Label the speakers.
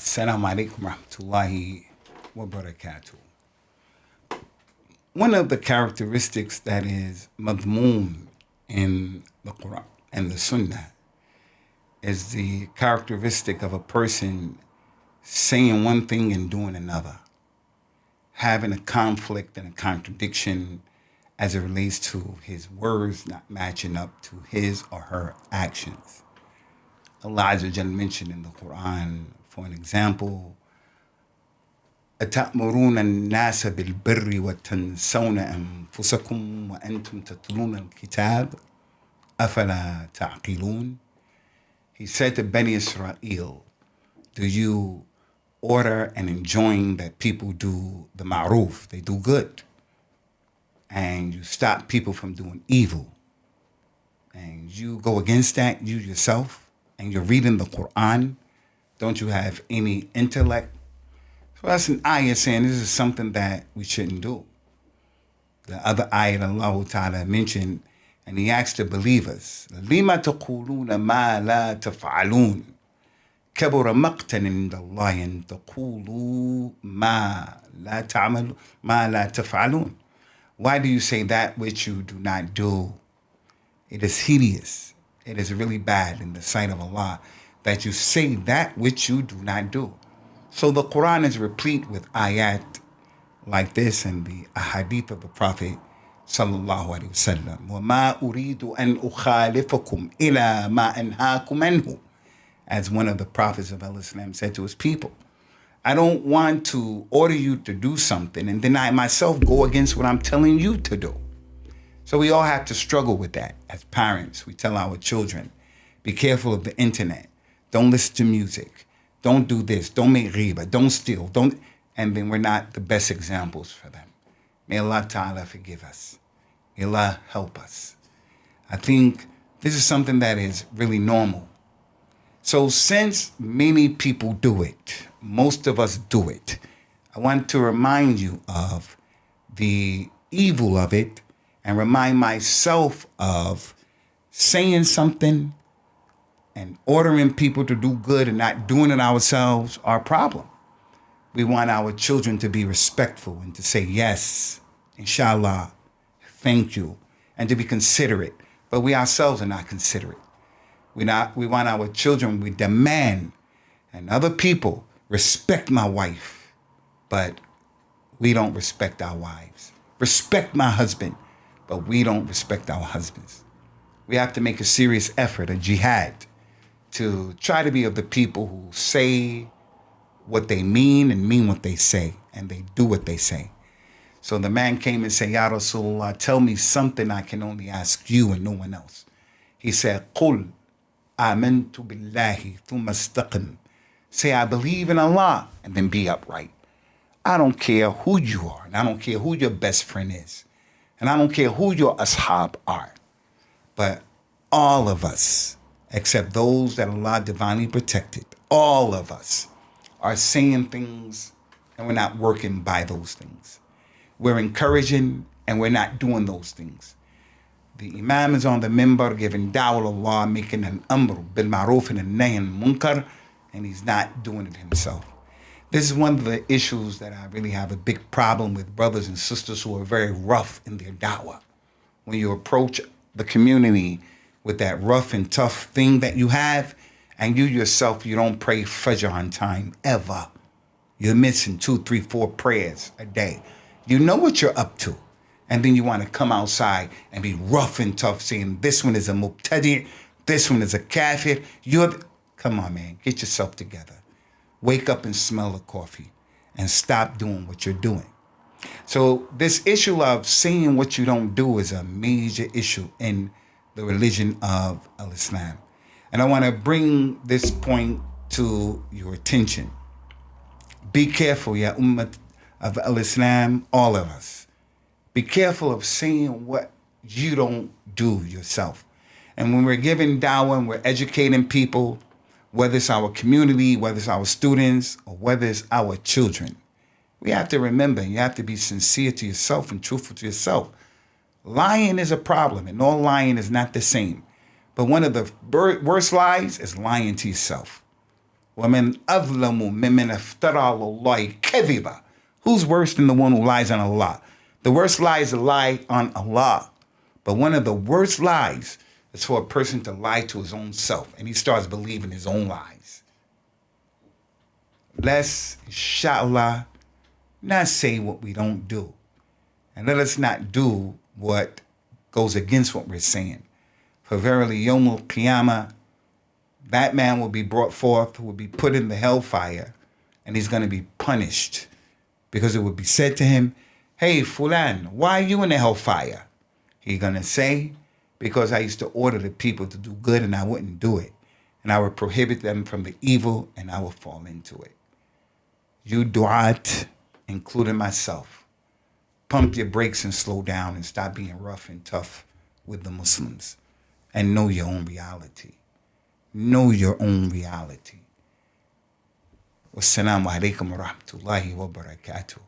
Speaker 1: Assalamu alaikum rahmatullahi wa barakatuh. One of the characteristics that is madmoon in the Quran and the Sunnah is the characteristic of a person saying one thing and doing another, having a conflict and a contradiction as it relates to his words not matching up to his or her actions. Allah Azza wa Jalla mentioned in the Quran, for an example, أتأمرون الناس بالبر وتنسون أنفسكم وأنتم تتلون الكتاب أفلا تعقلون. He said to Bani Israel, do you order and enjoin that people do the ma'ruf, they do good, and you stop people from doing evil, and you go against that, you yourself, and you're reading the Quran, don't you have any intellect? So that's an ayah saying this is something that we shouldn't do. The other ayah Allah Ta'ala mentioned, and he asked the believers, لِمَ تَقُولُونَ مَا لَا تَفْعَلُونَ كَبُرَ مَقْتًا عِنْدَ اللَّهِ أَن تَقُولُوا مَا لَا تَفْعَلُونَ. Why do you say that which you do not do? It is hideous. It is really bad in the sight of Allah that you say that which you do not do. So the Quran is replete with ayat like this and the ahadith of the Prophet sallallahu alaihi wasallam. وَمَا أُرِيدُ أَنْ أُخَالِفَكُمْ إِلَى مَا أَنْهَاكُمْ عَنْهُ. As one of the prophets of Islam said to his people, I don't want to order you to do something and then I myself go against what I'm telling you to do. So we all have to struggle with that. As parents, we tell our children, be careful of the internet. Don't listen to music. Don't do this. Don't make riba. Don't steal. And then we're not the best examples for them. May Allah Ta'ala forgive us. May Allah help us. I think this is something that is really normal. So since many people do it, most of us do it, I want to remind you of the evil of it and remind myself of saying something and ordering people to do good and not doing it ourselves, our problem. We want our children to be respectful and to say yes, inshallah, thank you, and to be considerate. But we ourselves are not considerate. We want our children, we demand, and other people respect my wife, but we don't respect our wives. Respect my husband, but we don't respect our husbands. We have to make a serious effort, a jihad, to try to be of the people who say what they mean and mean what they say, and they do what they say. So the man came and said, Ya Rasulullah, tell me something I can only ask you and no one else. He said, Qul amantu billahi thumma istaqim. Say, I believe in Allah, and then be upright. I don't care who you are, and I don't care who your best friend is, and I don't care who your ashab are. But all of us, except those that Allah divinely protected, all of us are saying things and we're not working by those things. We're encouraging and we're not doing those things. The Imam is on the minbar giving da'wah Allah, making an amr bil ma'ruf and a nahy anil munkar, and he's not doing it himself. This is one of the issues that I really have a big problem with brothers and sisters who are very rough in their da'wah. When you approach the community with that rough and tough thing that you have, and you yourself, you don't pray Fajr on time, ever. You're missing 2, 3, 4 prayers a day. You know what you're up to. And then you want to come outside and be rough and tough, saying this one is a mubtadi', this one is a kafir. Come on, man, get yourself together. Wake up and smell the coffee and stop doing what you're doing. So this issue of saying what you don't do is a major issue in the religion of Islam. And I want to bring this point to your attention. Be careful, ya ummah of Islam, all of us. Be careful of saying what you don't do yourself. And when we're giving dawah and we're educating people, whether it's our community, whether it's our students, or whether it's our children, we have to remember, you have to be sincere to yourself and truthful to yourself. Lying is a problem, and all lying is not the same. But one of the worst lies is lying to yourself. وَمَنْ أَظْلَمُ مِمَّنْ افْتَرَى عَلَى اللَّهِ كَذِبًا. Who's worse than the one who lies on Allah? The worst lie is to lie on Allah. But one of the worst lies is for a person to lie to his own self, and he starts believing his own lies. Let's, inshallah, not say what we don't do. And let us not do what goes against what we're saying. For verily, Yawmul Qiyamah, that man will be brought forth, will be put in the hellfire, and he's going to be punished. Because it would be said to him, hey, Fulan, why are you in the hellfire? He's going to say, because I used to order the people to do good and I wouldn't do it. And I would prohibit them from the evil and I would fall into it. You du'at, including myself, pump your brakes and slow down and stop being rough and tough with the Muslims. And know your own reality. Know your own reality. Wassalamu alaikum wa rahmatullahi wa barakatuh.